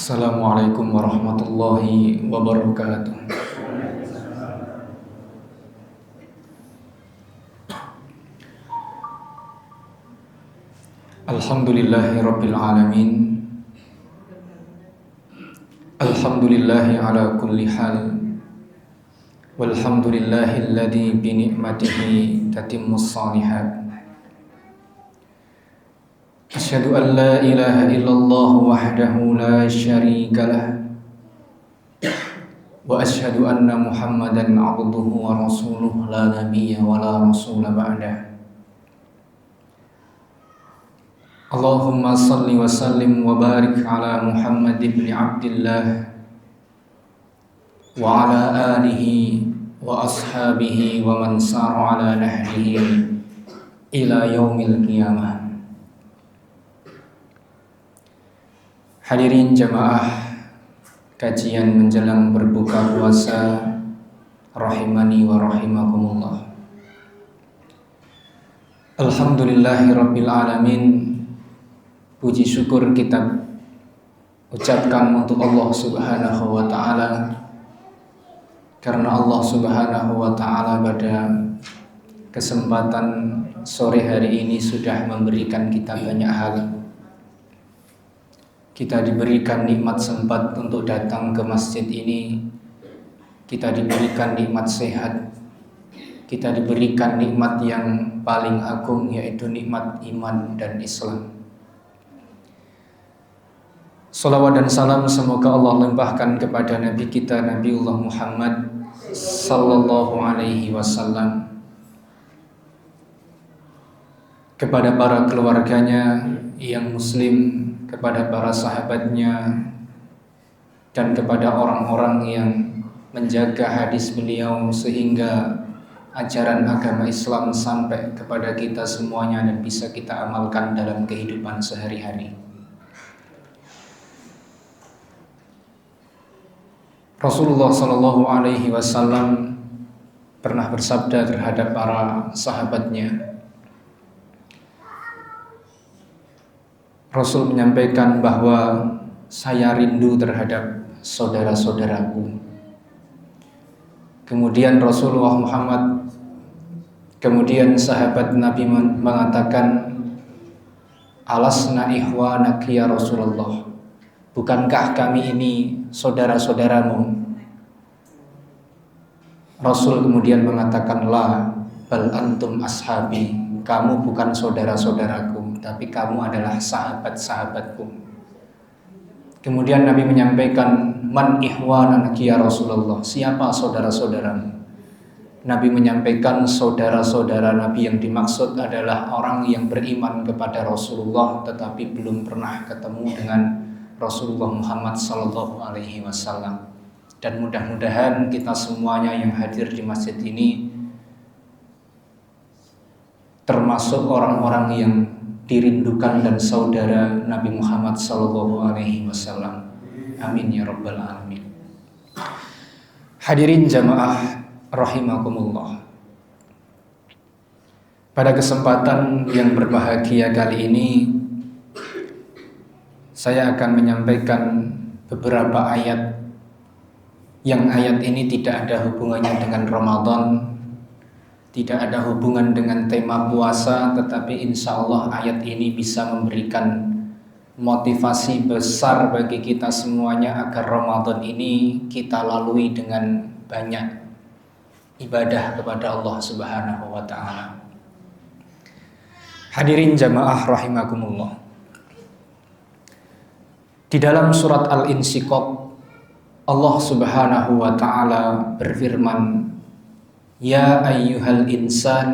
Assalamualaikum warahmatullahi wabarakatuh. Alhamdulillahi rabbil alamin. Alhamdulillahi ala kulli hal. Walhamdulillahi alladhi bi ni'matihi tatimmus shalihat. Asyhadu an la ilaha illallah wahdahu la syarika lah. Wa asyhadu anna Muhammadan abduhu wa rasuluh la nabiyya wa la rasula ba'dah. Allahumma salli wa sallim wa barik ala Muhammad ibn Abdillah wa ala alihi wa ashabihi wa man sara ala nahrihi ila yaumil qiyamah. Hadirin jamaah kajian menjelang berbuka puasa rahimani wa rahimakumullah. Alhamdulillahi rabbil alamin. Puji syukur kita ucapkan untuk Allah Subhanahu wa ta'ala, karena Allah Subhanahu wa ta'ala pada kesempatan sore hari ini sudah memberikan kita banyak hal. Kita diberikan nikmat sempat untuk datang ke masjid ini. Kita diberikan nikmat sehat. Kita diberikan nikmat yang paling agung, yaitu nikmat iman dan Islam. Salawat dan salam semoga Allah limpahkan kepada Nabi kita Nabiullah Muhammad sallallahu alaihi wasallam, kepada para keluarganya yang muslim, kepada para sahabatnya, dan kepada orang-orang yang menjaga hadis beliau sehingga ajaran agama Islam sampai kepada kita semuanya dan bisa kita amalkan dalam kehidupan sehari-hari. Rasulullah Sallallahu Alaihi Wasallam pernah bersabda terhadap para sahabatnya. Rasul menyampaikan bahwa saya rindu terhadap saudara-saudaraku. Kemudian sahabat Nabi mengatakan, alasna ikhwanak ya Rasulullah, bukankah kami ini saudara-saudaramu? Rasul kemudian mengatakan, la bal antum ashabi, kamu bukan saudara-saudaraku, tapi kamu adalah sahabat-sahabatku. Kemudian Nabi menyampaikan, man ihwananaki ya Rasulullah, siapa saudara-saudaramu? Nabi menyampaikan saudara-saudara Nabi yang dimaksud adalah orang yang beriman kepada Rasulullah tetapi belum pernah ketemu dengan Rasulullah Muhammad sallallahu alaihi wasallam. Dan mudah-mudahan kita semuanya yang hadir di masjid ini termasuk orang-orang yang dirindukan dan saudara Nabi Muhammad sallallahu alaihi wasallam. Amin ya rabbal alamin. Hadirin jamaah rahimakumullah. Pada kesempatan yang berbahagia kali ini, saya akan menyampaikan beberapa ayat yang ayat ini tidak ada hubungannya dengan Ramadan, tidak ada hubungan dengan tema puasa, tetapi insya Allah ayat ini bisa memberikan motivasi besar bagi kita semuanya agar Ramadan ini kita lalui dengan banyak ibadah kepada Allah Subhanahu wa ta'ala. Hadirin jamaah rahimakumullah. Di dalam surat Al-Insyiqaq, Allah Subhanahu wa ta'ala berfirman, ya ayyuhal insan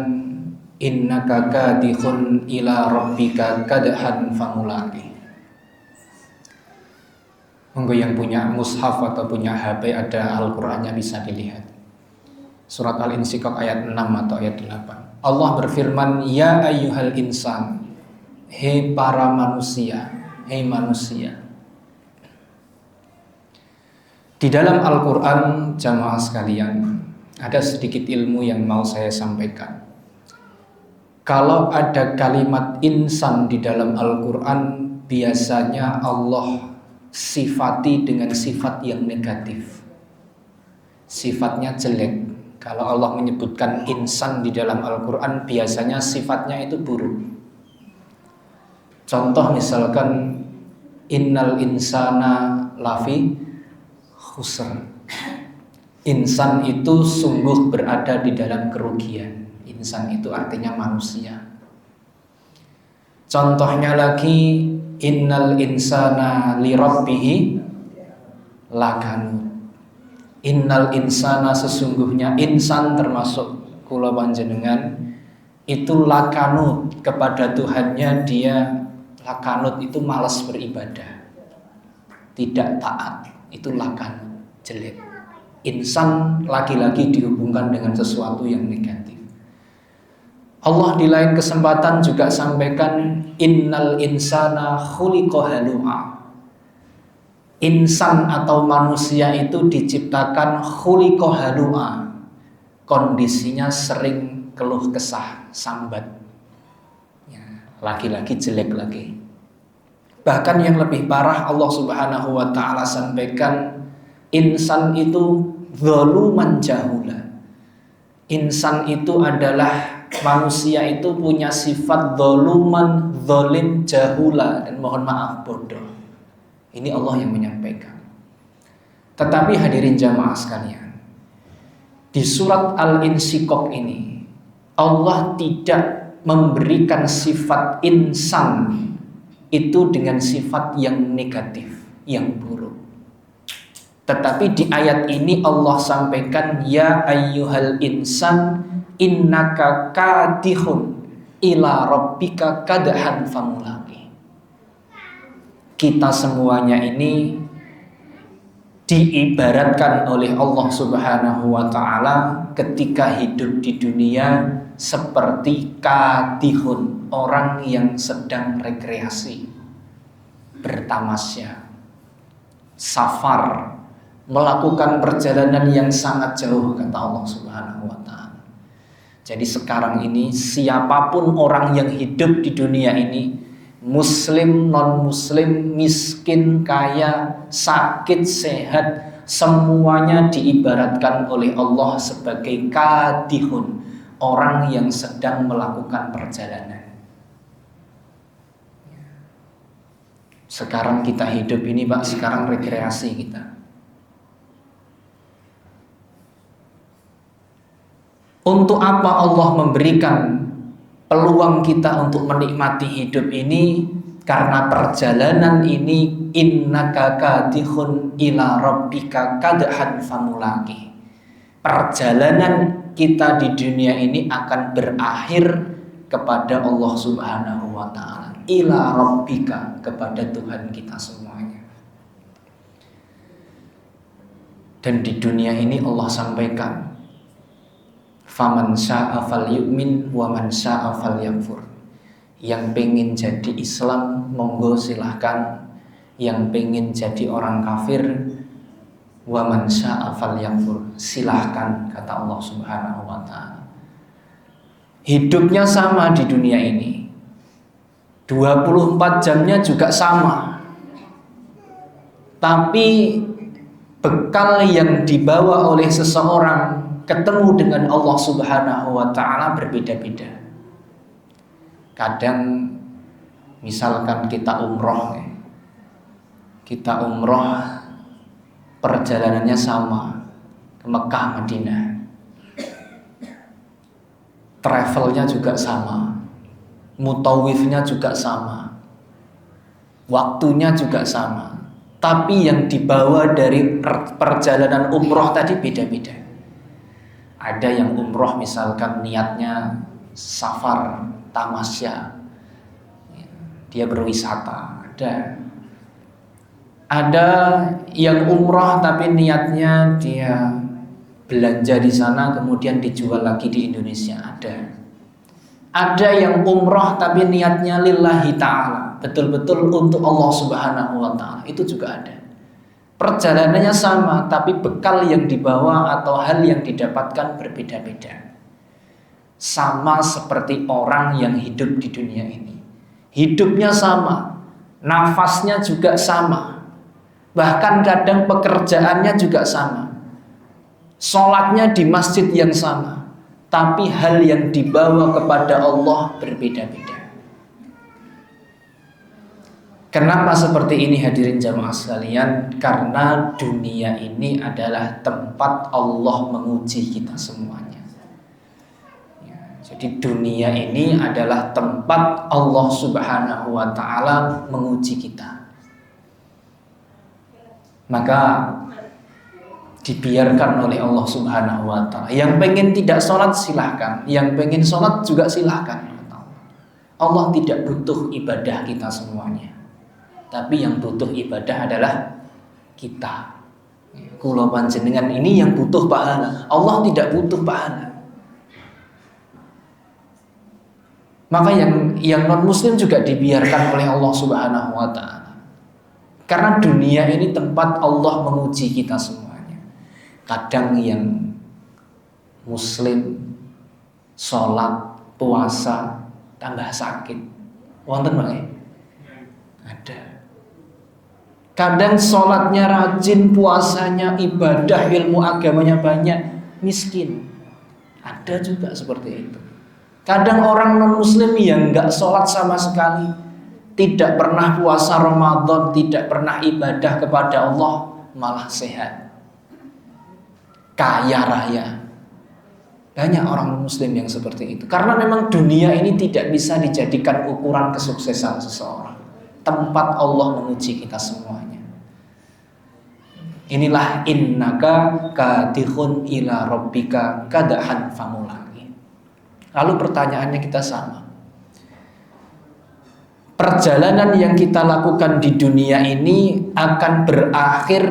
innaka kadihun ila rabbika kadhan famulaqih. Monggo yang punya mushaf atau punya HP ada Al-Qur'annya bisa dilihat. Surat Al-Insyiqaq ayat 6 atau ayat 8. Allah berfirman, ya ayyuhal insan, hei para manusia, hei manusia. Di dalam Al-Quran, jamaah sekalian, ada sedikit ilmu yang mau saya sampaikan. Kalau ada kalimat insan di dalam Al-Quran, biasanya Allah sifati dengan sifat yang negatif, sifatnya jelek. Kalau Allah menyebutkan insan di dalam Al-Quran, biasanya sifatnya itu buruk. Contoh misalkan innal insana lafi khusr. Insan itu sungguh berada di dalam kerugian. Insan itu artinya manusia. Contohnya lagi innal insana li rabbihi lakanud. Innal insana, sesungguhnya insan termasuk kula panjenengan itu lakanut kepada Tuhannya. Dia lakanut itu malas beribadah, tidak taat, itu lakanut, jelek. Insan lagi-lagi dihubungkan dengan sesuatu yang negatif. Allah di lain kesempatan juga sampaikan innal insana khuliqa halu'a. Insan atau manusia itu diciptakan khuliqa halu'a, kondisinya sering keluh kesah, sambat ya, lagi-lagi jelek lagi. Bahkan yang lebih parah, Allah Subhanahu wa ta'ala sampaikan insan itu zaluman jahula. Insan itu adalah, manusia itu punya sifat zaluman, zalim, jahula, dan mohon maaf bodoh. Ini Allah yang menyampaikan. Tetapi hadirin jamaah sekalian, di surat Al-Insyiqaq ini Allah tidak memberikan sifat insan itu dengan sifat yang negatif, yang buruk. Tetapi di ayat ini Allah sampaikan ya ayyuhal insan innaka kadihun ila rabbika kadhan famulaqi. Kita semuanya ini diibaratkan oleh Allah Subhanahu wa ta'ala ketika hidup di dunia seperti kadihun, orang yang sedang rekreasi, bertamasya, safar, melakukan perjalanan yang sangat jauh, kata Allah Subhanahu wa ta'ala. Jadi sekarang ini siapapun orang yang hidup di dunia ini, muslim, non-muslim, miskin, kaya, sakit, sehat, semuanya diibaratkan oleh Allah sebagai kadihun, orang yang sedang melakukan perjalanan. Sekarang kita hidup ini Pak, sekarang rekreasi kita. Untuk apa Allah memberikan peluang kita untuk menikmati hidup ini? Karena perjalanan ini innaka kadihun ila rabbika kadhan famulaqi. Perjalanan kita di dunia ini akan berakhir kepada Allah Subhanahu wa ta'ala, ila rabbika, kepada Tuhan kita semuanya. Dan di dunia ini Allah sampaikan faman sya'a falyu'min wa man sya'a falyakfur. Yang pengen jadi Islam monggo silahkan, yang pengen jadi orang kafir wa man sya'a falyakfur, silahkan, kata Allah Subhanahu wa ta'ala. Hidupnya sama di dunia ini, 24 jamnya juga sama, tapi bekal yang dibawa oleh seseorang ketemu dengan Allah Subhanahu wa ta'ala berbeda-beda. Kadang misalkan kita umroh, perjalanannya sama ke Mekah, Madinah, travelnya juga sama, mutawifnya juga sama, waktunya juga sama, tapi yang dibawa dari perjalanan umroh tadi beda-beda. Ada yang umroh misalkan niatnya safar, tamasya, dia berwisata. Ada yang umroh tapi niatnya dia belanja di sana kemudian dijual lagi di Indonesia. Ada yang umroh tapi niatnya lillahi ta'ala, betul-betul untuk Allah Subhanahu wa ta'ala. Itu juga ada. Perjalanannya sama, tapi bekal yang dibawa atau hal yang didapatkan berbeda-beda. Sama seperti orang yang hidup di dunia ini. Hidupnya sama, nafasnya juga sama, Bahkan kadang pekerjaannya juga sama, sholatnya di masjid yang sama, tapi hal yang dibawa kepada Allah berbeda-beda. Kenapa seperti ini hadirin jamaah sekalian? Karena dunia ini adalah tempat Allah menguji kita semuanya. Jadi dunia ini adalah tempat Allah Subhanahu wa ta'ala menguji kita. Maka dibiarkan oleh Allah Subhanahu wa ta'ala. Yang pengen tidak sholat silahkan, yang pengen sholat juga silahkan. Allah tidak butuh ibadah kita semuanya, tapi yang butuh ibadah adalah kita. Kula panjenengan ini yang butuh pahala, Allah tidak butuh pahala. Maka yang non muslim juga dibiarkan oleh Allah Subhanahu wa ta'ala. Karena dunia ini tempat Allah menguji kita semuanya. Kadang yang muslim sholat, puasa tambah sakit. Wonten nggih? Ada. Kadang sholatnya rajin, puasanya ibadah, ilmu agamanya banyak, miskin. Ada juga seperti itu. Kadang orang non muslim yang nggak sholat sama sekali, tidak pernah puasa Ramadan, tidak pernah ibadah kepada Allah, malah sehat, kaya raya. Banyak orang muslim yang seperti itu. Karena memang dunia ini tidak bisa dijadikan ukuran kesuksesan seseorang. Tempat Allah menguji kita semuanya. Inilah innaka kadihun ila rabbika kadahan famulaki. Lalu pertanyaannya kita sama. Perjalanan yang kita lakukan di dunia ini akan berakhir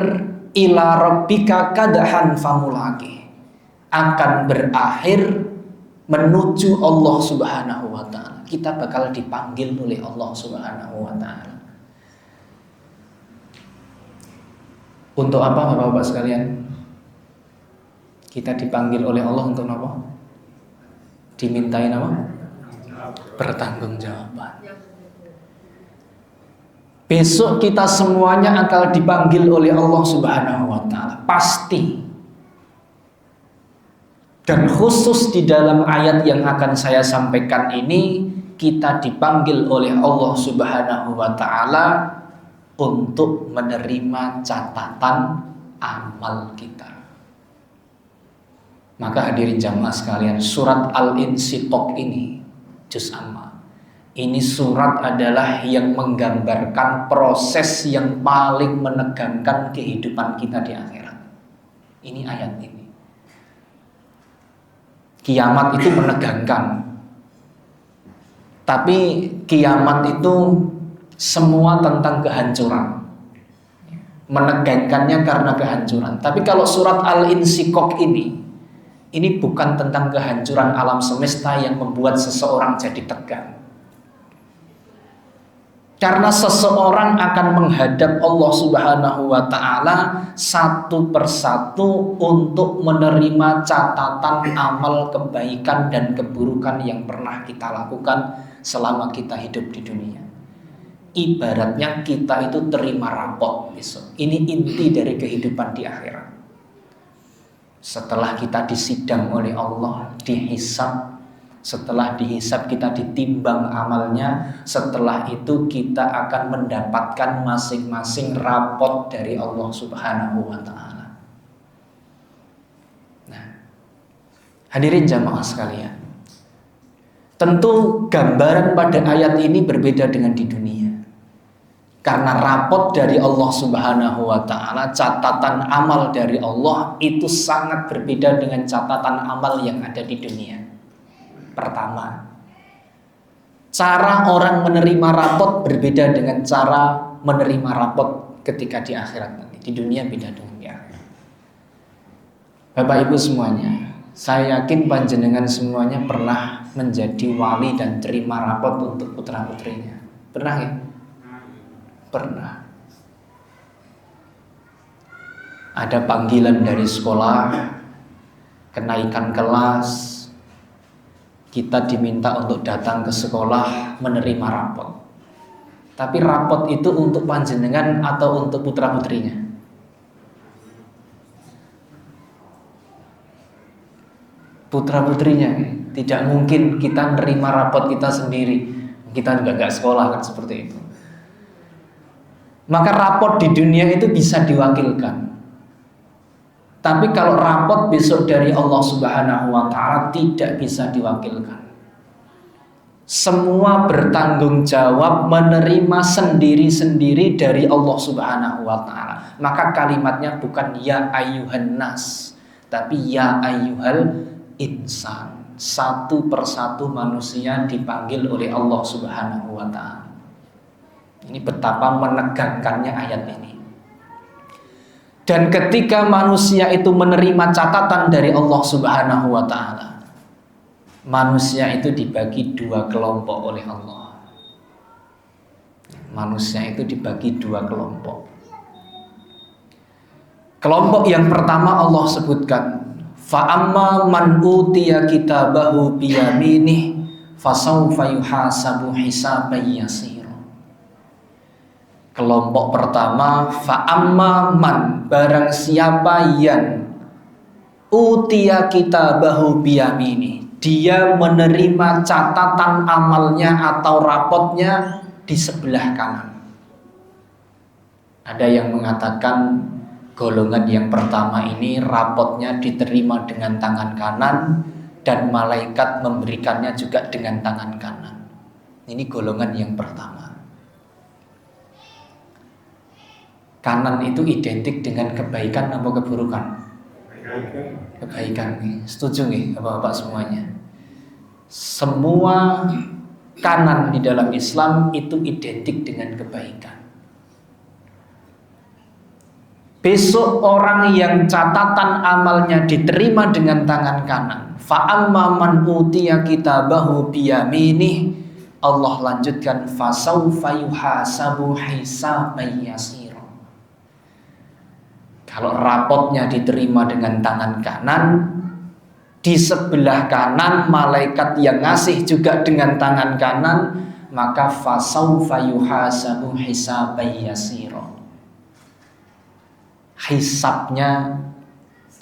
ila rabbika kadahan famulaki. Akan berakhir menuju Allah Subhanahu wa ta'ala. Kita bakal dipanggil oleh Allah Subhanahu wa ta'ala. Untuk apa Bapak-bapak sekalian? Kita dipanggil oleh Allah untuk apa? Dimintain apa? Pertanggungjawaban. Besok kita semuanya akan dipanggil oleh Allah Subhanahu wa ta'ala. Pasti. Dan khusus di dalam ayat yang akan saya sampaikan ini, kita dipanggil oleh Allah Subhanahu wa ta'ala untuk menerima catatan amal kita. Maka hadirin jamaah sekalian, surat Al-Insyiqaq ini, juz amma, ini surat adalah yang menggambarkan proses yang paling menegangkan kehidupan kita di akhirat. Ini ayat ini. Kiamat itu menegangkan. Tapi kiamat itu semua tentang kehancuran. Menegangkannya karena kehancuran. Tapi kalau surat Al-Insyiqaq ini bukan tentang kehancuran alam semesta yang membuat seseorang jadi tegang. Karena seseorang akan menghadap Allah Subhanahu wa ta'ala satu persatu untuk menerima catatan amal kebaikan dan keburukan yang pernah kita lakukan selama kita hidup di dunia. Ibaratnya kita itu terima rapot besok. Ini inti dari kehidupan di akhirat. Setelah kita disidang oleh Allah, dihisab. Setelah dihisab kita ditimbang amalnya. Setelah itu kita akan mendapatkan masing-masing rapot dari Allah Subhanahu wa ta'ala. Nah, hadirin jamaah sekalian, tentu gambaran pada ayat ini berbeda dengan di dunia. Karena rapot dari Allah Subhanahu wa ta'ala, catatan amal dari Allah itu sangat berbeda dengan catatan amal yang ada di dunia. Pertama, cara orang menerima rapot berbeda dengan cara menerima rapot ketika di akhirat nanti. Di dunia beda dengan di akhirat. Bapak Ibu semuanya, saya yakin panjenengan semuanya pernah menjadi wali dan terima rapot untuk putra-putrinya. Pernah ya? Pernah. Ada panggilan dari sekolah, kenaikan kelas, kita diminta untuk datang ke sekolah menerima rapot. Tapi rapot itu untuk panjenengan atau untuk putra-putrinya? Putra-putrinya. Tidak mungkin kita nerima rapot kita sendiri. Kita juga gak sekolah kan seperti itu. Maka rapot di dunia itu bisa diwakilkan. Tapi kalau rapot besok dari Allah Subhanahu wa ta'ala tidak bisa diwakilkan. Semua bertanggung jawab menerima sendiri-sendiri dari Allah Subhanahu wa ta'ala. Maka kalimatnya bukan ya ayyuhan nas, tapi ya ayyuhal insan. Satu persatu manusia dipanggil oleh Allah Subhanahu wa ta'ala. Ini betapa menegangkannya ayat ini. Dan ketika manusia itu menerima catatan dari Allah Subhanahu wa ta'ala, manusia itu dibagi dua kelompok oleh Allah. Manusia itu dibagi dua kelompok. Kelompok yang pertama Allah sebutkan, fa'amma man utiya kitabahu biyaminih fasawfa yuhasabu hisaban yasira. Kelompok pertama, fa'amma man, barang siapa yang utiya kitabahu biyaminih, dia menerima catatan amalnya atau rapotnya di sebelah kanan. Ada yang mengatakan golongan yang pertama ini rapotnya diterima dengan tangan kanan dan malaikat memberikannya juga dengan tangan kanan. Ini golongan yang pertama. Kanan itu identik dengan kebaikan atau keburukan? Kebaikan. Setuju nih Bapak-bapak semuanya? Semua kanan di dalam Islam itu identik dengan kebaikan. Besok orang yang catatan amalnya diterima dengan tangan kanan, fa'amma man utiya kitabahu biyaminih, Allah lanjutkan fasawfa yuhasabu hisaban yasira. Kalau rapotnya diterima dengan tangan kanan, di sebelah kanan malaikat yang ngasih juga dengan tangan kanan, maka fasawfa yuhasabu hisaban yasira. Hisabnya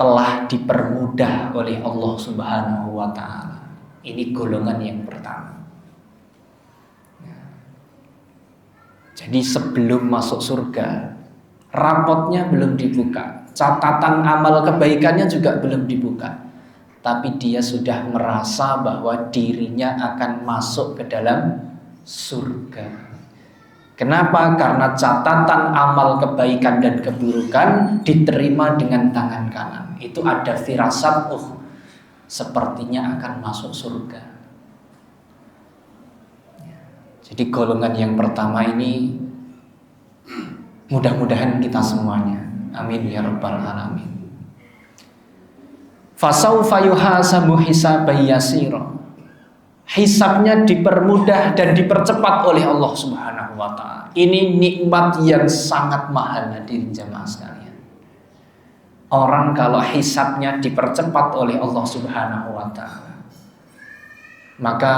telah dipermudah oleh Allah Subhanahu wa ta'ala. Ini golongan yang pertama. Jadi sebelum masuk surga, rapotnya belum dibuka, catatan amal kebaikannya juga belum dibuka, tapi dia sudah merasa bahwa dirinya akan masuk ke dalam surga. Kenapa? Karena catatan amal kebaikan dan keburukan diterima dengan tangan kanan. Itu ada firasat, sepertinya akan masuk surga. Jadi golongan yang pertama ini mudah-mudahan kita semuanya. Amin ya rabbal alamin. Fasawfa yuhasabu hisaban yasira. Hisabnya dipermudah dan dipercepat oleh Allah Subhanahu wa ta'ala. Ini nikmat yang sangat mahal hadirin jamaah sekalian. Orang kalau hisabnya dipercepat oleh Allah Subhanahu wa ta'ala, maka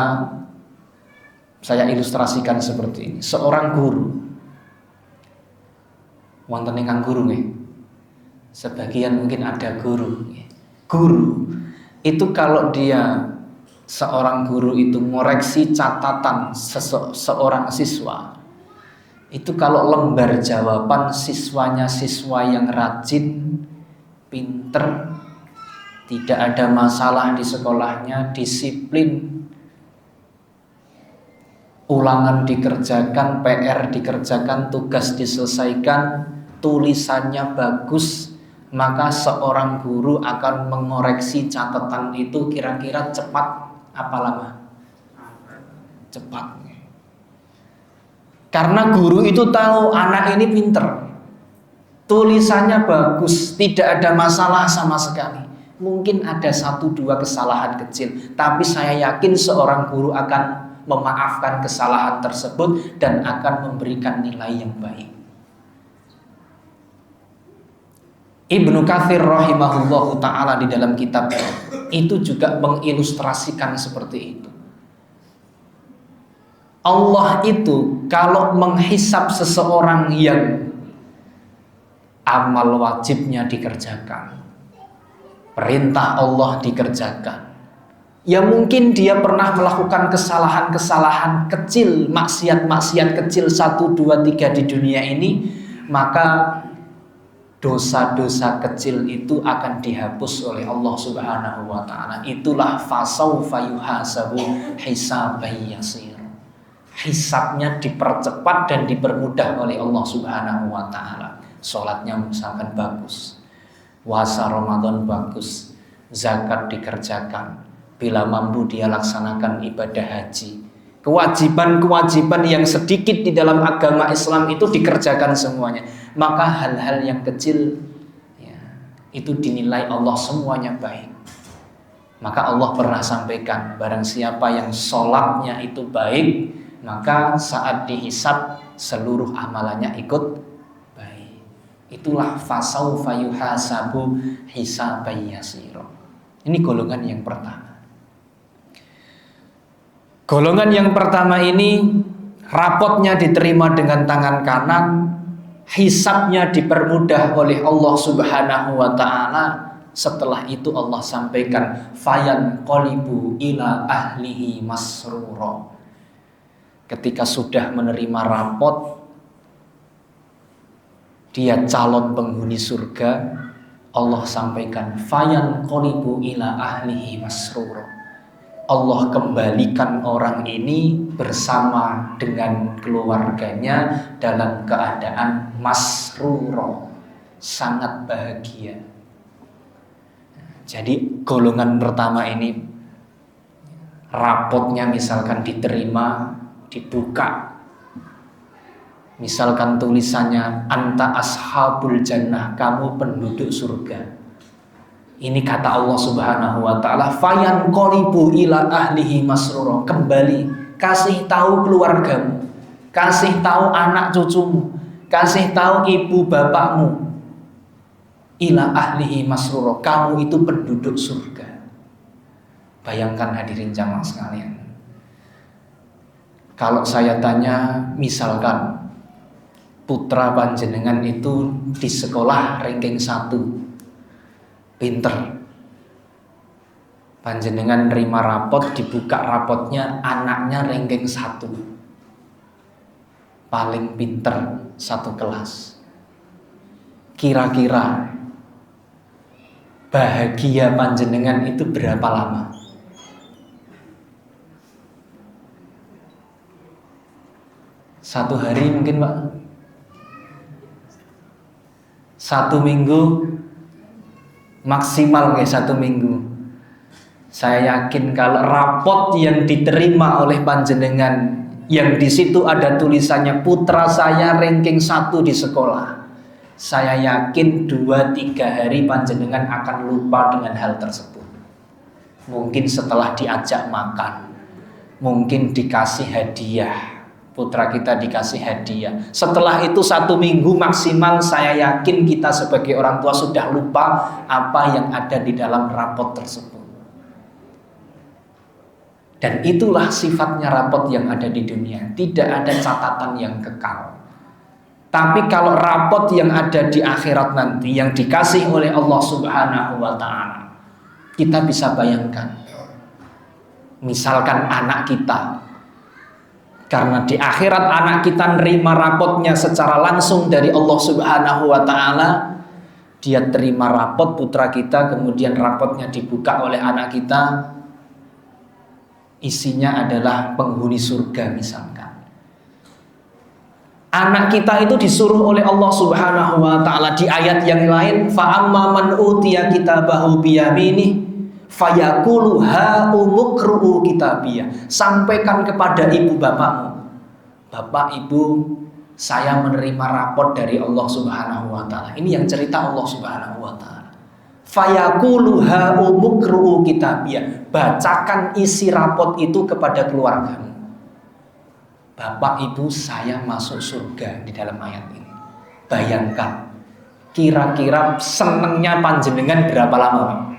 saya ilustrasikan seperti ini. Seorang guru, wonten ingkang guru nggih. Sebagian mungkin ada guru. Guru itu kalau dia seorang guru itu ngoreksi catatan seorang siswa, itu kalau lembar jawaban siswanya siswa yang rajin, pinter, tidak ada masalah di sekolahnya, disiplin, ulangan dikerjakan, PR dikerjakan, tugas diselesaikan, tulisannya bagus, maka seorang guru akan mengoreksi catatan itu kira-kira cepat apa lama? Cepat. Karena guru itu tahu anak ini pinter, tulisannya bagus, tidak ada masalah sama sekali. Mungkin ada 1-2 kesalahan kecil, tapi saya yakin seorang guru akan memaafkan kesalahan tersebut dan akan memberikan nilai yang baik. Ibnu Katsir rahimahullahu ta'ala di dalam kitab itu juga mengilustrasikan seperti itu. Allah itu kalau menghisap seseorang yang amal wajibnya dikerjakan, perintah Allah dikerjakan, ya mungkin dia pernah melakukan kesalahan-kesalahan kecil, maksiat-maksiat kecil 1, 2, 3 di dunia ini, maka dosa-dosa kecil itu akan dihapus oleh Allah Subhanahu wa taala. Itulah fasaufa yuhasabu hisaban yasir. Hisabnya dipercepat dan dipermudah oleh Allah Subhanahu wa taala. Salatnya misalkan bagus, puasa Ramadan bagus, zakat dikerjakan, bila mampu dia laksanakan ibadah haji. Kewajiban-kewajiban yang sedikit di dalam agama Islam itu dikerjakan semuanya. Maka hal-hal yang kecil ya, itu dinilai Allah semuanya baik. Maka Allah pernah sampaikan, barang siapa yang sholatnya itu baik, maka saat dihisab seluruh amalannya ikut baik. Itulah fasaufa yuhasabu hisaban yasira. Ini golongan yang pertama. Golongan yang pertama ini rapotnya diterima dengan tangan kanan, hisabnya dipermudah oleh Allah Subhanahu wa taala. Setelah itu Allah sampaikan fayan qalibu ila ahlihi masrura. Ketika sudah menerima rapot, dia calon penghuni surga, Allah sampaikan fayan qalibu ila ahlihi masrura. Allah kembalikan orang ini bersama dengan keluarganya dalam keadaan masrura, sangat bahagia. Jadi golongan pertama ini rapotnya misalkan diterima, dibuka, misalkan tulisannya anta ashabul jannah, kamu penduduk surga. Ini kata Allah Subhanahu wa taala, fayan qalibu ila ahlihi masrura, kembali, kasih tahu keluargamu, kasih tahu anak cucumu, kasih tahu ibu bapakmu, ila ahlihi masrura, kamu itu penduduk surga. Bayangkan hadirin jamaah sekalian, kalau saya tanya, misalkan putra panjenengan itu di sekolah ranking 1, pinter, panjenengan nerima rapot, dibuka rapotnya anaknya ranking 1, paling pinter satu kelas. Kira-kira bahagia panjenengan itu berapa lama? Satu hari mungkin Pak? 1 minggu? Maksimal kayak 1 minggu. Saya yakin kalau rapot yang diterima oleh panjenengan, yang di situ ada tulisannya putra saya ranking 1 di sekolah, saya yakin 2-3 hari panjenengan akan lupa dengan hal tersebut. Mungkin setelah diajak makan, mungkin dikasih hadiah, putra kita dikasih hadiah. Setelah itu 1 minggu maksimal, saya yakin kita sebagai orang tua sudah lupa apa yang ada di dalam rapot tersebut. Dan itulah sifatnya rapot yang ada di dunia. Tidak ada catatan yang kekal. Tapi kalau rapot yang ada di akhirat nanti, yang dikasih oleh Allah Subhanahu wa ta'ala, kita bisa bayangkan, misalkan anak kita, karena di akhirat anak kita nerima rapotnya secara langsung dari Allah Subhanahu wa ta'ala, dia terima rapot putra kita, kemudian rapotnya dibuka oleh anak kita, isinya adalah penghuni surga misalkan. Anak kita itu disuruh oleh Allah Subhanahu wa ta'ala di ayat yang lain, fa amma man utiya kitabahu biyaminih fayaqulu ha umukru kitabiyah. Sampaikan kepada ibu bapakmu, bapak ibu, saya menerima rapot dari Allah Subhanahu wa ta'ala. Ini yang cerita Allah Subhanahu wa ta'ala. Fayaqulu ha umukru kitabiyah. Bacakan isi rapot itu kepada keluargamu. Bapak ibu, saya masuk surga di dalam ayat ini. Bayangkan, kira-kira senengnya panjenengan berapa lama?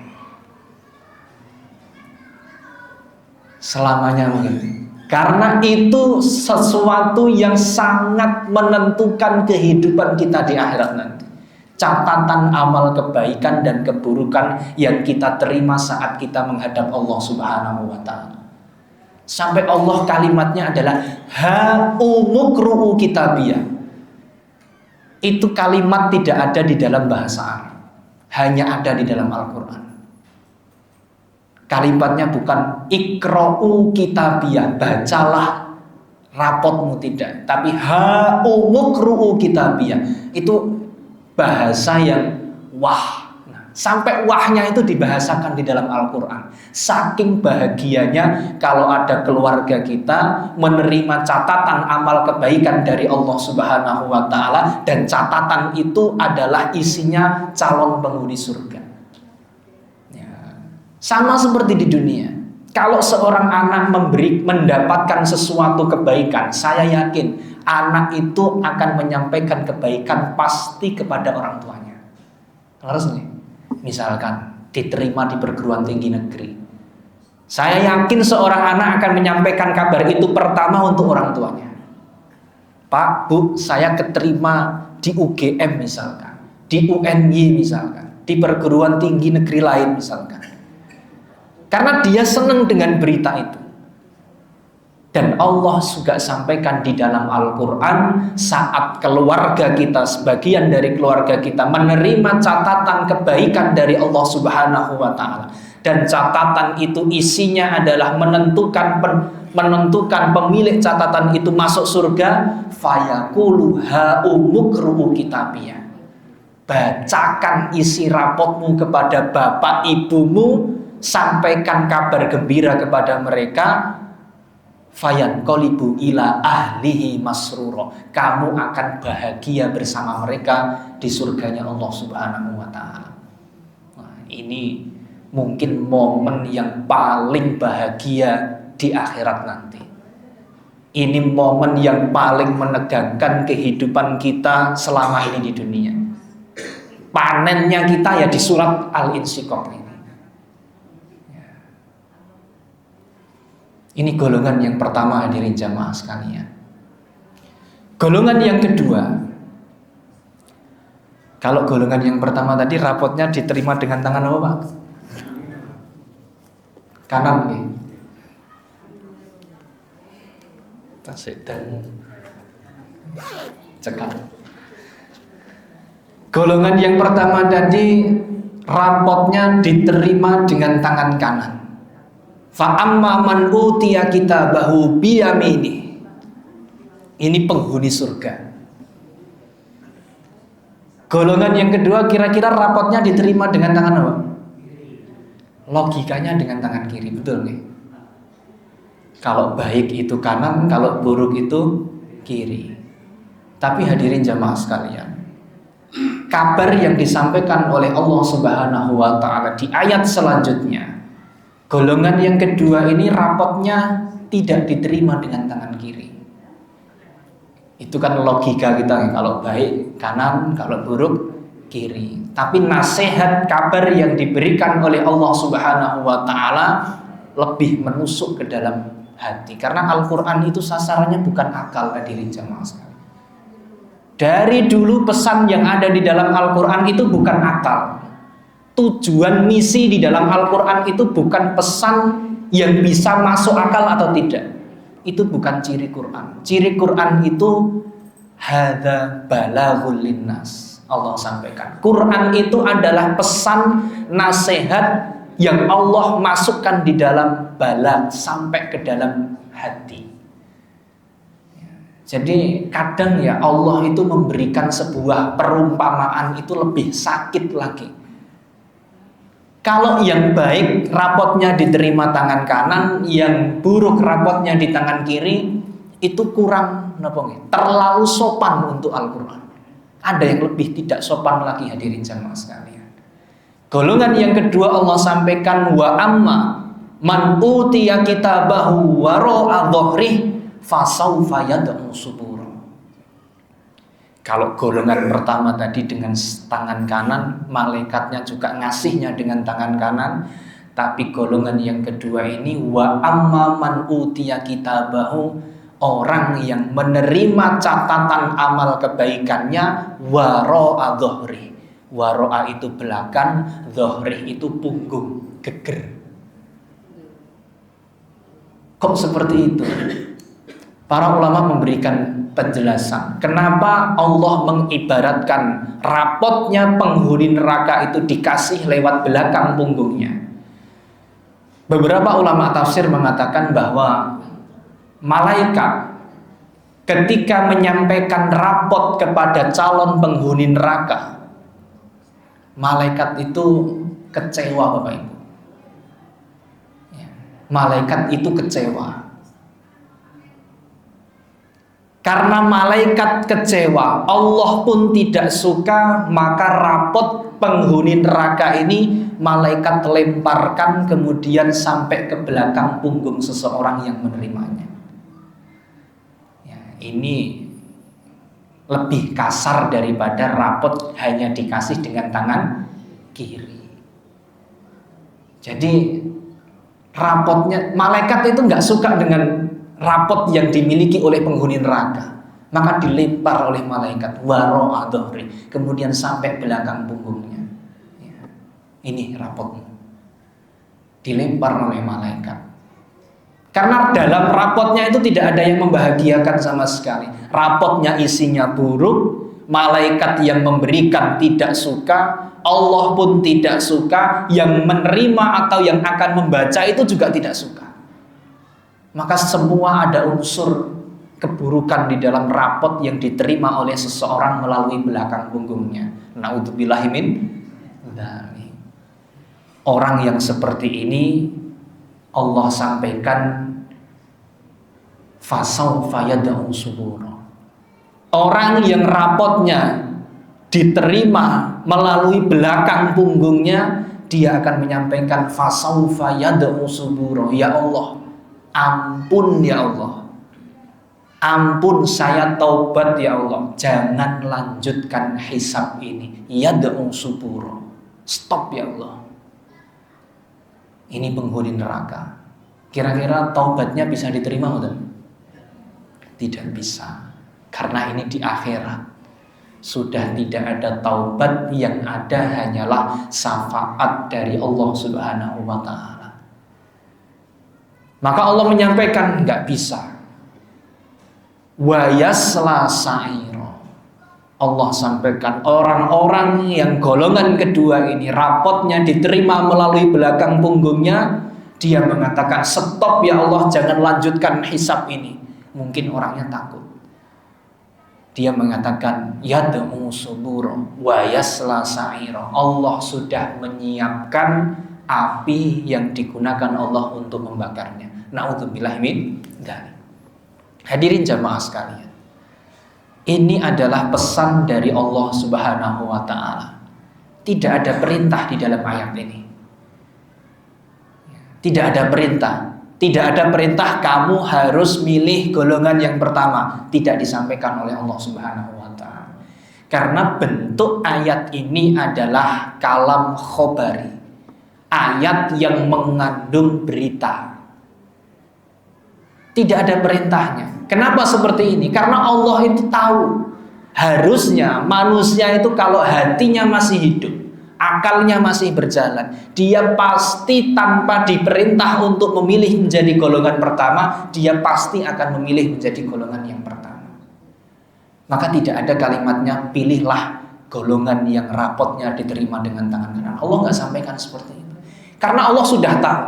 Selamanya mungkin. Karena itu sesuatu yang sangat menentukan kehidupan kita di akhirat nanti. Catatan amal kebaikan dan keburukan yang kita terima saat kita menghadap Allah Subhanahu wa ta'ala. Sampai Allah kalimatnya adalah ha'umukru'u kitabiyah. Itu kalimat tidak ada di dalam bahasa Arab, hanya ada di dalam Al-Quran. Kalimatnya bukan ikra'u kitabiyah, bacalah rapotmu, tidak, tapi ha'umukru'u kitabiyah. Itu bahasa yang wah. Nah, sampai wahnya itu dibahasakan di dalam Al-Quran. Saking bahagianya kalau ada keluarga kita menerima catatan amal kebaikan dari Allah Subhanahu wa ta'ala, dan catatan itu adalah isinya calon penghuni surga. Sama seperti di dunia. Kalau seorang anak mendapatkan sesuatu kebaikan, saya yakin anak itu akan menyampaikan kebaikan pasti kepada orang tuanya. Harus nih. Misalkan diterima di perguruan tinggi negeri, saya yakin seorang anak akan menyampaikan kabar itu pertama untuk orang tuanya. Pak, Bu, saya keterima di UGM misalkan, di UNY misalkan, di perguruan tinggi negeri lain misalkan. Karena dia senang dengan berita itu. Dan Allah juga sampaikan di dalam Al-Quran, saat keluarga kita, sebagian dari keluarga kita menerima catatan kebaikan dari Allah Subhanahu wa ta'ala, dan catatan itu isinya adalah menentukan pemilik catatan itu masuk surga, fayaqulu ha'umukru'u kitabiyah. Bacakan isi rapotmu kepada bapak ibumu, sampaikan kabar gembira kepada mereka, fayan qolibu ila ahlihi masruro. Kamu akan bahagia bersama mereka di surganya Allah Subhanahu wa ta'ala. Nah, ini mungkin momen yang paling bahagia di akhirat nanti. Ini momen yang paling menegangkan kehidupan kita selama ini di dunia. Panennya kita ya di surat Al-Insyiqaq ini. Ini golongan yang pertama, hadirin jamaah sekalian. Golongan yang kedua, kalau golongan yang pertama tadi rapotnya diterima dengan tangan apa, Pak? Kanan nih. Tasik dan cekal. Golongan yang pertama tadi rapotnya diterima dengan tangan kanan. Fa'amma man utiya kitabahu biyamini. Ini penghuni surga. Golongan yang kedua kira-kira rapotnya diterima dengan tangan apa? Logikanya dengan tangan kiri, betul nih? Kalau baik itu kanan, kalau buruk itu kiri. Tapi hadirin jamaah sekalian, kabar yang disampaikan oleh Allah Subhanahu wa ta'ala di ayat selanjutnya, golongan yang kedua ini rapotnya tidak diterima dengan tangan kiri. Itu kan logika kita, kalau baik kanan, kalau buruk kiri. Tapi nasihat kabar yang diberikan oleh Allah Subhanahu wa ta'ala lebih menusuk ke dalam hati. Karena Al-Quran itu sasarannya bukan akal, hadirin jamaah sekalian. Dari dulu pesan yang ada di dalam Al-Quran itu bukan akal. Tujuan misi di dalam Al-Quran itu bukan pesan yang bisa masuk akal atau tidak. Itu bukan ciri Quran. Ciri Quran itu hadza balaghul linnas. Allah sampaikan, Quran itu adalah pesan nasihat yang Allah masukkan di dalam balag sampai ke dalam hati. Jadi kadang ya Allah itu memberikan sebuah perumpamaan itu lebih sakit lagi. Kalau yang baik rapotnya diterima tangan kanan, yang buruk rapotnya di tangan kiri, itu kurang terlalu sopan untuk Al-Quran. Ada yang lebih tidak sopan lagi, hadirin jamaah sekalian. Golongan yang kedua Allah sampaikan, wa amma man utiya kitabahu wara'a dhahrih fasawfa yad'u subura. Kalau golongan pertama tadi dengan tangan kanan, malaikatnya juga ngasihnya dengan tangan kanan. Tapi golongan yang kedua ini wa amma man utiya kitabahu, orang yang menerima catatan amal kebaikannya wara'a dhuhri. Wara'a itu belakang, dhuhri itu punggung, geger. Kok seperti itu? Para ulama memberikan penjelasan kenapa Allah mengibaratkan rapotnya penghuni neraka itu dikasih lewat belakang punggungnya. Beberapa ulama tafsir mengatakan bahwa malaikat ketika menyampaikan rapot kepada calon penghuni neraka, malaikat itu kecewa, Bapak Ibu. Malaikat itu kecewa. Karena malaikat kecewa, Allah pun tidak suka, maka rapot penghuni neraka ini malaikat lemparkan kemudian sampai ke belakang punggung seseorang yang menerimanya. Ya, ini lebih kasar daripada rapot hanya dikasih dengan tangan kiri. Jadi rapotnya, malaikat itu nggak suka dengan rapot yang dimiliki oleh penghuni neraka, maka dilempar oleh malaikat wara'a dhuhri, kemudian sampai belakang punggungnya. Ya, ini rapotmu, dilempar oleh malaikat. Karena dalam rapotnya itu tidak ada yang membahagiakan sama sekali. Rapotnya isinya buruk, malaikat yang memberikan tidak suka, Allah pun tidak suka, yang menerima atau yang akan membaca itu juga tidak suka. Maka semua ada unsur keburukan di dalam rapot yang diterima oleh seseorang melalui belakang punggungnya. Na'udzubillahi min dzalik. Orang yang seperti ini Allah sampaikan fasawfa yad'u subura. Orang yang rapotnya diterima melalui belakang punggungnya, dia akan menyampaikan fasawfa yad'u subura. Ya Allah, ampun ya Allah, ampun saya taubat ya Allah, jangan lanjutkan hisab ini. Yad'u subura, stop ya Allah. Ini penghuni neraka. Kira-kira taubatnya bisa diterima atau tidak bisa? Karena ini di akhirat sudah tidak ada taubat, yang ada hanyalah syafaat dari Allah Subhanahu wa ta'ala. Maka Allah menyampaikan nggak bisa. Wa yasla sa'ira. Allah sampaikan orang-orang yang golongan kedua ini rapotnya diterima melalui belakang punggungnya, dia mengatakan stop ya Allah, jangan lanjutkan hisab ini. Mungkin orangnya takut. Dia mengatakan yad'u subura wa yasla sa'ira. Allah sudah menyiapkan api yang digunakan Allah untuk membakarnya. Na'udzubillahi min dzalik. Hadirin jamaah sekalian, ini adalah pesan dari Allah Subhanahu wa ta'ala. Tidak ada perintah di dalam ayat ini. Tidak ada perintah. Tidak ada perintah kamu harus milih golongan yang pertama. Tidak disampaikan oleh Allah Subhanahu wa ta'ala. Karena bentuk ayat ini adalah kalam khobari, ayat yang mengandung berita. Tidak ada perintahnya. Kenapa seperti ini? Karena Allah itu tahu, harusnya manusia itu kalau hatinya masih hidup, akalnya masih berjalan, dia pasti tanpa diperintah untuk memilih menjadi golongan pertama, dia pasti akan memilih menjadi golongan yang pertama. Maka tidak ada kalimatnya pilihlah golongan yang rapotnya diterima dengan tangan kanan. Allah nggak sampaikan seperti itu. Karena Allah sudah tahu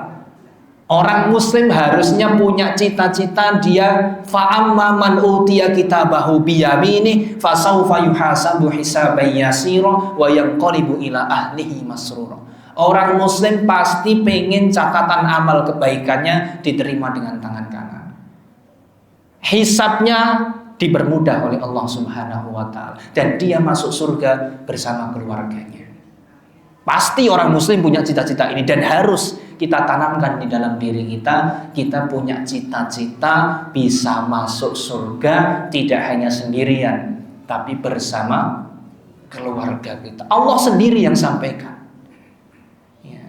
orang muslim harusnya punya cita-cita, dia fa'amma man utiya kitabahu biyamini fasawfa yuhasabu hisaban yasira wa yanqalibu ila ahlihi masrura. Orang muslim pasti pengen catatan amal kebaikannya diterima dengan tangan kanan. Hisabnya dipermudah oleh Allah Subhanahu wa ta'ala, dan dia masuk surga bersama keluarganya. Pasti orang muslim punya cita-cita ini, dan harus kita tanamkan di dalam diri kita. Kita punya cita-cita bisa masuk surga, tidak hanya sendirian, tapi bersama keluarga kita. Allah sendiri yang sampaikan. Ya.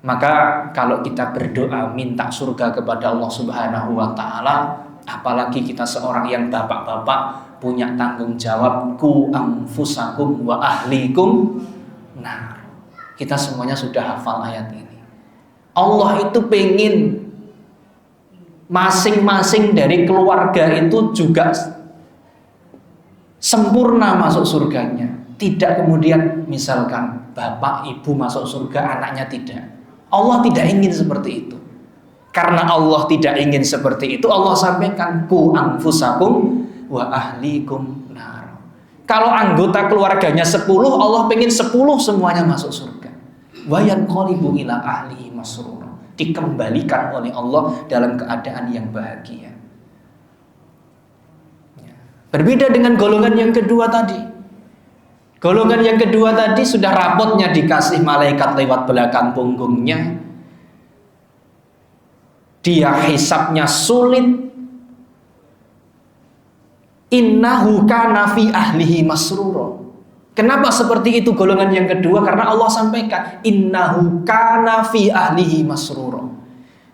Maka kalau kita berdoa minta surga kepada Allah Subhanahu wa taala, apalagi kita seorang yang bapak-bapak punya tanggung jawab, ku anfusakum wa ahlikum nar. Kita semuanya sudah hafal ayat ini. Allah itu pengen masing-masing dari keluarga itu juga sempurna masuk surganya. Tidak kemudian misalkan bapak ibu masuk surga, anaknya tidak. Allah tidak ingin seperti itu. Karena Allah tidak ingin seperti itu, Allah sampaikan ku anfusakum wa ahlikum nar. Kalau anggota keluarganya 10, Allah pengen 10 semuanya masuk surga. Wa yanqalibu ila ahlihi masrura. Dikembalikan oleh Allah dalam keadaan yang bahagia. Berbeda dengan golongan yang kedua tadi. Golongan yang kedua tadi sudah rapotnya dikasih malaikat lewat belakang punggungnya. Dia hisabnya sulit. Innahu kana fi ahlihi masrura. Kenapa seperti itu golongan yang kedua? Karena Allah sampaikan innahu kana fi ahlihi masrura.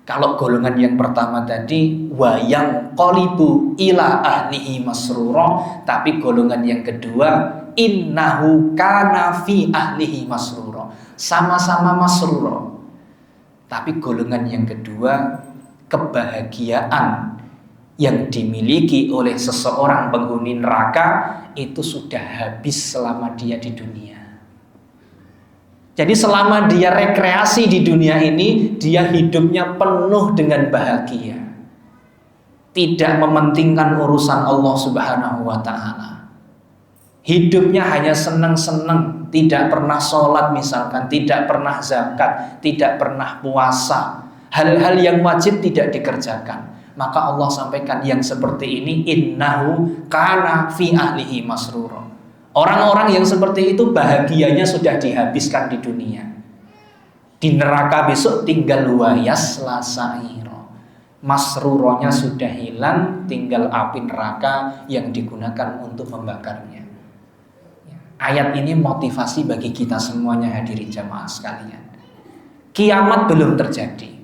Kalau golongan yang pertama tadi wa yanqalibu ila ahlihi masrura, tapi golongan yang kedua innahu kana fi ahlihi masrura. Sama-sama masrura. Tapi golongan yang kedua, kebahagiaan yang dimiliki oleh seseorang penghuni neraka itu sudah habis selama dia di dunia. Jadi selama dia rekreasi di dunia ini, dia hidupnya penuh dengan bahagia. Tidak mementingkan urusan Allah Subhanahu wa ta'ala. Hidupnya hanya senang-senang, tidak pernah sholat misalkan, tidak pernah zakat, tidak pernah puasa. Hal-hal yang wajib tidak dikerjakan. Maka Allah sampaikan yang seperti ini innahu kana fi ahlihi masrura. Orang-orang yang seperti itu bahagianya sudah dihabiskan di dunia. Di neraka besok tinggal wayas lasairo. Masruronya sudah hilang, tinggal api neraka yang digunakan untuk membakarnya. Ayat ini motivasi bagi kita semuanya hadirin jamaah sekalian. Kiamat belum terjadi.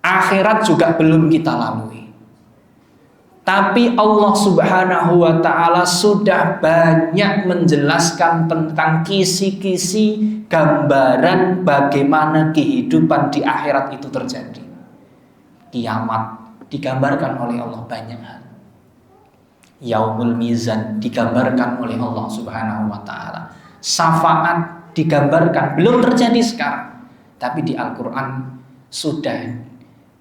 Akhirat juga belum kita lalui. Tapi Allah Subhanahu wa ta'ala sudah banyak menjelaskan tentang kisi-kisi gambaran bagaimana kehidupan di akhirat itu terjadi. Kiamat digambarkan oleh Allah banyak hal. Yaumul mizan digambarkan oleh Allah Subhanahu wa ta'ala. Syafaat digambarkan, belum terjadi sekarang, tapi di Al-Quran sudah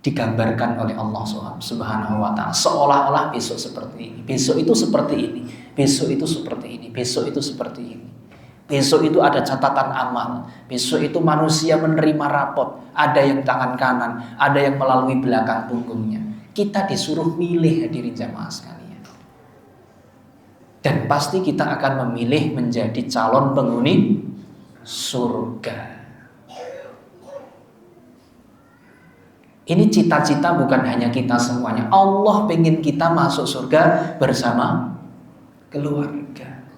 digambarkan oleh Allah Subhanahu wa ta'ala, seolah-olah besok seperti ini, besok itu seperti ini, besok itu seperti ini, besok itu seperti ini. Besok itu ada catatan amal, besok itu manusia menerima rapot, ada yang tangan kanan, ada yang melalui belakang punggungnya. Kita disuruh milih hadirin jamaah sekalian. Dan pasti kita akan memilih menjadi calon penghuni surga. Ini cita-cita bukan hanya kita semuanya. Allah pengen kita masuk surga bersama keluarga.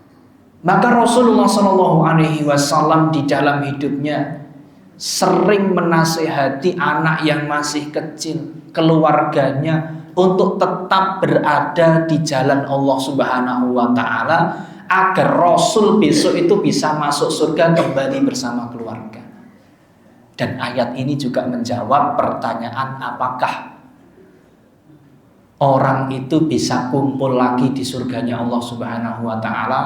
Maka Rasulullah SAW di dalam hidupnya sering menasihati anak yang masih kecil, keluarganya, untuk tetap berada di jalan Allah Subhanahu wa ta'ala, agar Rasul besok itu bisa masuk surga kembali bersama keluarga. Dan ayat ini juga menjawab pertanyaan apakah orang itu bisa kumpul lagi di surganya Allah Subhanahu wa ta'ala.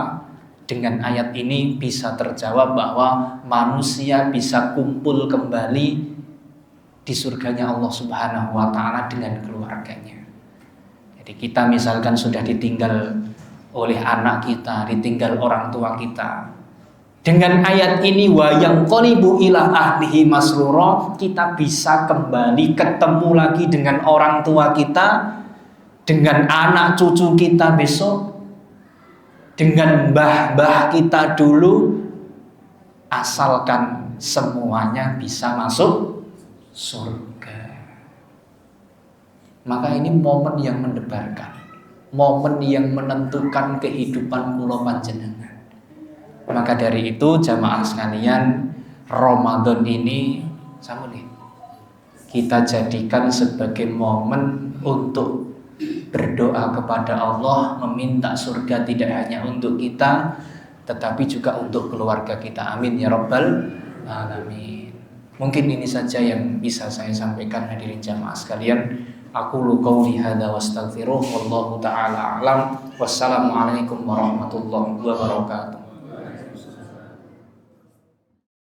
Dengan ayat ini bisa terjawab bahwa manusia bisa kumpul kembali di surganya Allah Subhanahu wa ta'ala dengan keluarganya. Jadi kita misalkan sudah ditinggal oleh anak kita, ditinggal orang tua kita, dengan ayat ini wa yanqalibu ila ahlihi masrura, kita bisa kembali ketemu lagi dengan orang tua kita, dengan anak cucu kita besok, dengan mbah-mbah kita dulu, asalkan semuanya bisa masuk surga. Maka ini momen yang mendebarkan, momen yang menentukan kehidupan kula panjenengan. Maka dari itu jamaah sekalian, Ramadan ini sama nih. Kita jadikan sebagai momen untuk berdoa kepada Allah, meminta surga tidak hanya untuk kita, tetapi juga untuk keluarga kita. Amin ya rabbal alamin. Mungkin ini saja yang bisa saya sampaikan hadirin jamaah sekalian. Aqulu qouli hadza wastaghfiruh wallahu taala alam. Wassalamualaikum warahmatullahi wabarakatuh.